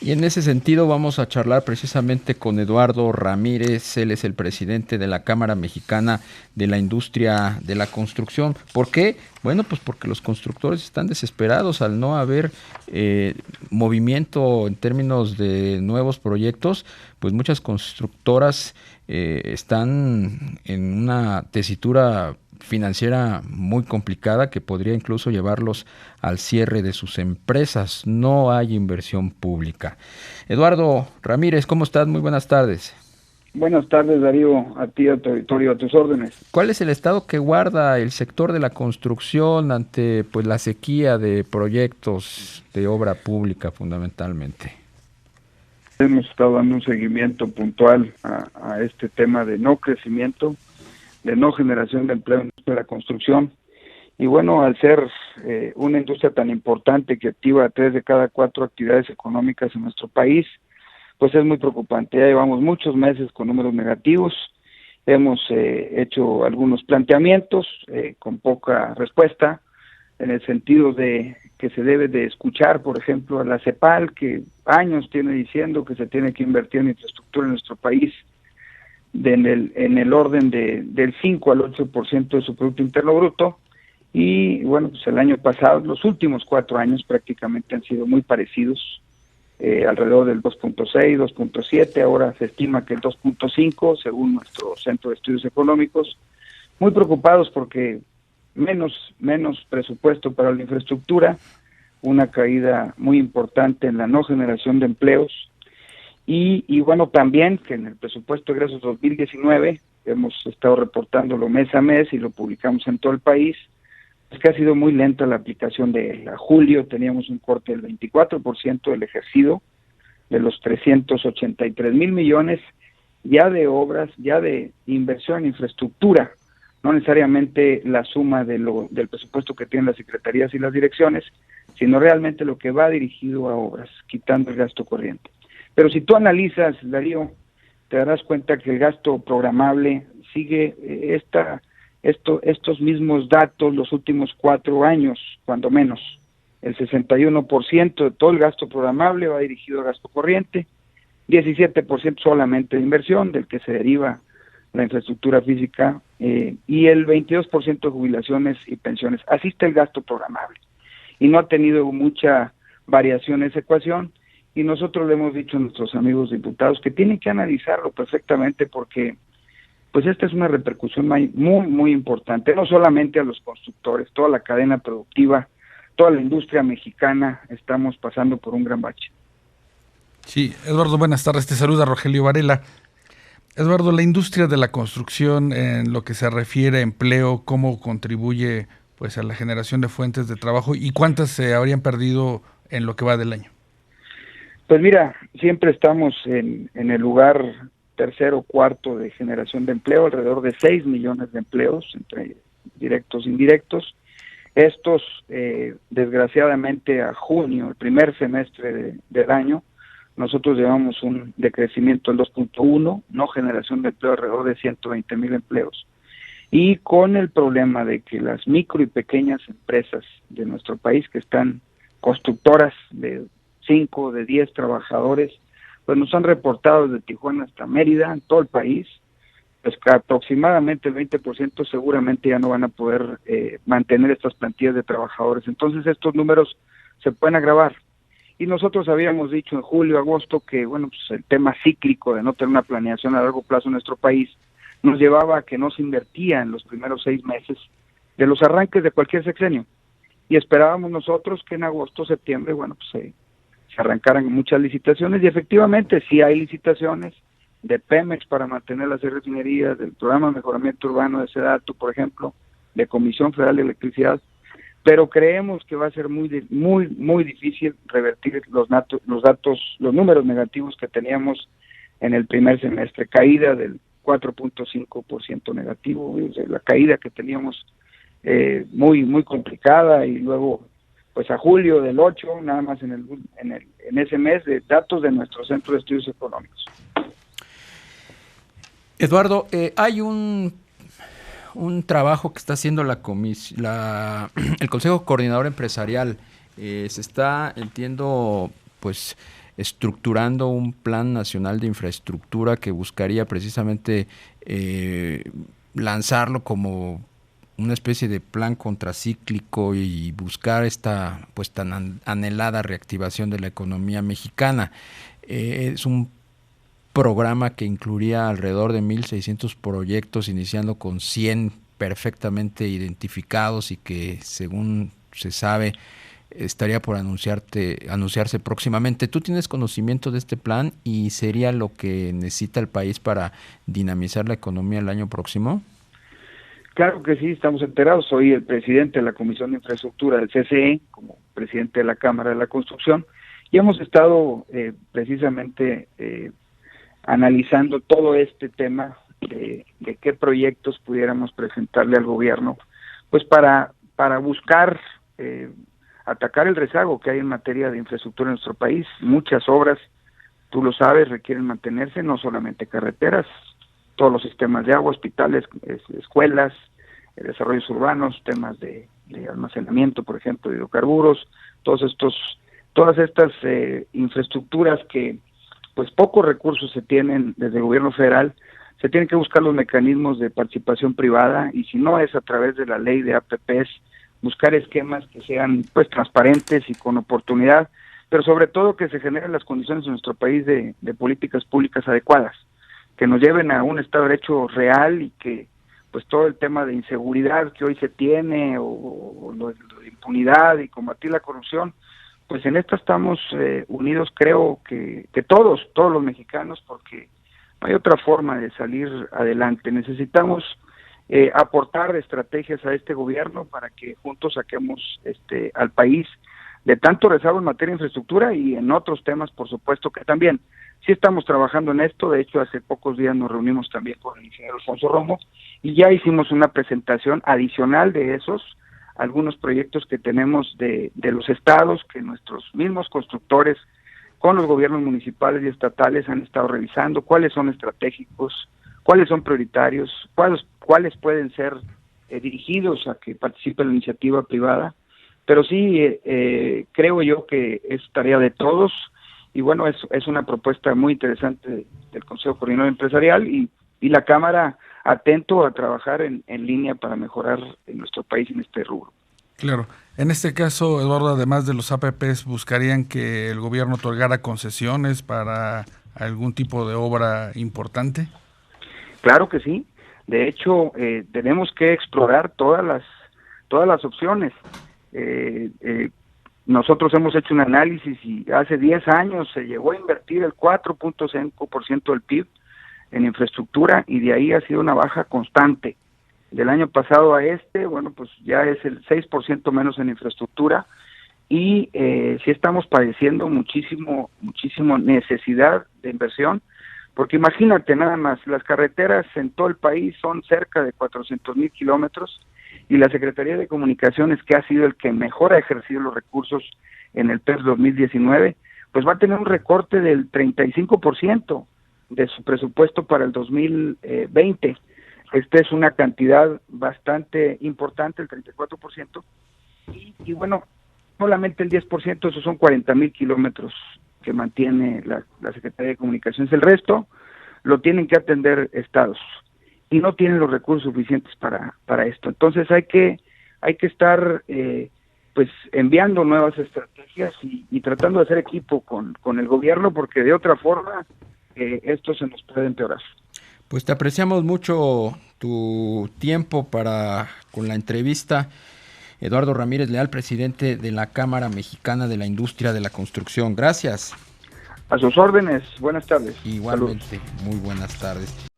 Y en ese sentido vamos a charlar precisamente con Eduardo Ramírez. Él es el presidente de la Cámara Mexicana de la Industria de la Construcción. ¿Por qué? Bueno, pues porque los constructores están desesperados al no haber movimiento en términos de nuevos proyectos. Pues muchas constructoras están en una tesitura financiera muy complicada que podría incluso llevarlos al cierre de sus empresas. No hay inversión pública. Eduardo Ramírez, ¿cómo estás? Muy buenas tardes. Buenas tardes, Darío, a ti, a tu auditorio, a tus órdenes. ¿Cuál es el estado que guarda el sector de la construcción ante pues la sequía de proyectos de obra pública fundamentalmente? Hemos estado dando un seguimiento puntual a este tema de no crecimiento, de no generación de empleo en la construcción. Y bueno, al ser una industria tan importante que activa 3 de cada 4 actividades económicas en nuestro país, pues es muy preocupante. Ya llevamos muchos meses con números negativos, hemos hecho algunos planteamientos con poca respuesta, en el sentido de que se debe de escuchar, por ejemplo, a la CEPAL, que años tiene diciendo que se tiene que invertir en infraestructura en nuestro país en el orden del 5 al 8% de su Producto Interno Bruto, y bueno, pues el año pasado, los últimos 4 años prácticamente han sido muy parecidos, alrededor del 2.6, 2.7, ahora se estima que el 2.5, según nuestro Centro de Estudios Económicos, muy preocupados porque menos presupuesto para la infraestructura, una caída muy importante en la no generación de empleos, y bueno, también que en el presupuesto de egresos 2019, hemos estado reportándolo mes a mes y lo publicamos en todo el país, es que ha sido muy lenta la aplicación de él. A julio teníamos un corte del 24% del ejercido, de los 383,000 millones ya de obras, ya de inversión en infraestructura, no necesariamente la suma del presupuesto que tienen las secretarías y las direcciones, sino realmente lo que va dirigido a obras, quitando el gasto corriente. Pero si tú analizas, Darío, te darás cuenta que el gasto programable sigue estos mismos datos los últimos 4 años, cuando menos. El 61% de todo el gasto programable va dirigido a gasto corriente, 17% solamente de inversión, del que se deriva la infraestructura física, y el 22% de jubilaciones y pensiones. Así está el gasto programable. Y no ha tenido mucha variación esa ecuación, y nosotros le hemos dicho a nuestros amigos diputados que tienen que analizarlo perfectamente porque pues esta es una repercusión muy importante, no solamente a los constructores, toda la cadena productiva, toda la industria mexicana estamos pasando por un gran bache. Sí, Eduardo, buenas tardes, te saluda Rogelio Varela. Eduardo, la industria de la construcción en lo que se refiere a empleo, ¿cómo contribuye pues a la generación de fuentes de trabajo y cuántas se habrían perdido en lo que va del año? Pues mira, siempre estamos en el lugar tercero o cuarto de generación de empleo, alrededor de 6 millones de empleos, entre directos e indirectos. Estos, desgraciadamente, a junio, el primer semestre del año, nosotros llevamos un decrecimiento del 2.1, no generación de empleo alrededor de 120,000 empleos. Y con el problema de que las micro y pequeñas empresas de nuestro país, que están constructoras de 5, de 10 trabajadores, pues nos han reportado desde Tijuana hasta Mérida, en todo el país, pues que aproximadamente el 20% seguramente ya no van a poder mantener estas plantillas de trabajadores. Entonces estos números se pueden agravar. Y nosotros habíamos dicho en julio, agosto, que bueno, pues el tema cíclico de no tener una planeación a largo plazo en nuestro país nos llevaba a que no se invertía en los primeros 6 meses de los arranques de cualquier sexenio. Y esperábamos nosotros que en agosto, septiembre, bueno, pues se arrancaran muchas licitaciones, y efectivamente sí hay licitaciones de Pemex para mantener las refinerías, del programa de mejoramiento urbano de SEDATU, por ejemplo, de Comisión Federal de Electricidad, pero creemos que va a ser muy difícil revertir los números negativos que teníamos en el primer semestre, caída del 4.5% negativo, la caída que teníamos muy complicada, y luego pues a julio del 8, nada más en ese mes, de datos de nuestro Centro de Estudios Económicos. Eduardo, hay un trabajo que está haciendo el Consejo Coordinador Empresarial. Se está, entiendo, pues estructurando un plan nacional de infraestructura que buscaría precisamente lanzarlo como una especie de plan contracíclico y buscar esta pues tan anhelada reactivación de la economía mexicana. Es un programa que incluiría alrededor de 1,600 proyectos, iniciando con 100 perfectamente identificados y que, según se sabe, estaría por anunciarse próximamente. ¿Tú tienes conocimiento de este plan y sería lo que necesita el país para dinamizar la economía el año próximo? Claro que sí, estamos enterados. Soy el presidente de la Comisión de Infraestructura del CCE, como presidente de la Cámara de la Construcción, y hemos estado precisamente analizando todo este tema de qué proyectos pudiéramos presentarle al gobierno, pues para buscar atacar el rezago que hay en materia de infraestructura en nuestro país. Muchas obras, tú lo sabes, requieren mantenerse, no solamente carreteras, todos los sistemas de agua, hospitales, escuelas, desarrollos urbanos, temas de almacenamiento, por ejemplo, de hidrocarburos, todas estas infraestructuras que pues pocos recursos se tienen desde el gobierno federal. Se tienen que buscar los mecanismos de participación privada, y si no es a través de la ley de APPs, buscar esquemas que sean pues transparentes y con oportunidad, pero sobre todo que se generen las condiciones en nuestro país de políticas públicas adecuadas, que nos lleven a un Estado de Derecho real, y que pues todo el tema de inseguridad que hoy se tiene, o lo de impunidad y combatir la corrupción, pues en esto estamos unidos, creo que todos los mexicanos, porque no hay otra forma de salir adelante. Necesitamos aportar estrategias a este gobierno para que juntos saquemos al país de tanto rezago en materia de infraestructura y en otros temas, por supuesto, que también sí estamos trabajando en esto. De hecho, hace pocos días nos reunimos también con el ingeniero Alfonso Romo y ya hicimos una presentación adicional de algunos proyectos que tenemos de los estados, que nuestros mismos constructores con los gobiernos municipales y estatales han estado revisando cuáles son estratégicos, cuáles son prioritarios, cuáles pueden ser dirigidos a que participe la iniciativa privada. Pero sí, creo yo que es tarea de todos, y bueno, es una propuesta muy interesante del Consejo Coordinador Empresarial, y la Cámara atento a trabajar en línea para mejorar en nuestro país en este rubro. Claro. En este caso, Eduardo, además de los APPs, ¿buscarían que el gobierno otorgara concesiones para algún tipo de obra importante? Claro que sí. De hecho, tenemos que explorar todas las opciones. Nosotros hemos hecho un análisis y hace 10 años se llegó a invertir el 4.5% del PIB en infraestructura, y de ahí ha sido una baja constante. Del año pasado a bueno, pues ya es el 6% menos en infraestructura, y sí estamos padeciendo muchísimo necesidad de inversión, porque imagínate nada más, las carreteras en todo el país son cerca de 400,000 kilómetros, y la Secretaría de Comunicaciones, que ha sido el que mejor ha ejercido los recursos en el PES 2019, pues va a tener un recorte del 35% de su presupuesto para el 2020. Esta es una cantidad bastante importante, el 34%, y bueno, solamente el 10%, esos son 40,000 kilómetros que mantiene la Secretaría de Comunicaciones. El resto lo tienen que atender estados, y no tienen los recursos suficientes para esto. Entonces hay que estar pues enviando nuevas estrategias y tratando de hacer equipo con el gobierno, porque de otra forma esto se nos puede empeorar. Pues te apreciamos mucho tu tiempo con la entrevista. Eduardo Ramírez Leal, presidente de la Cámara Mexicana de la Industria de la Construcción. Gracias. A sus órdenes. Buenas tardes. Igualmente. Saludos. Muy buenas tardes.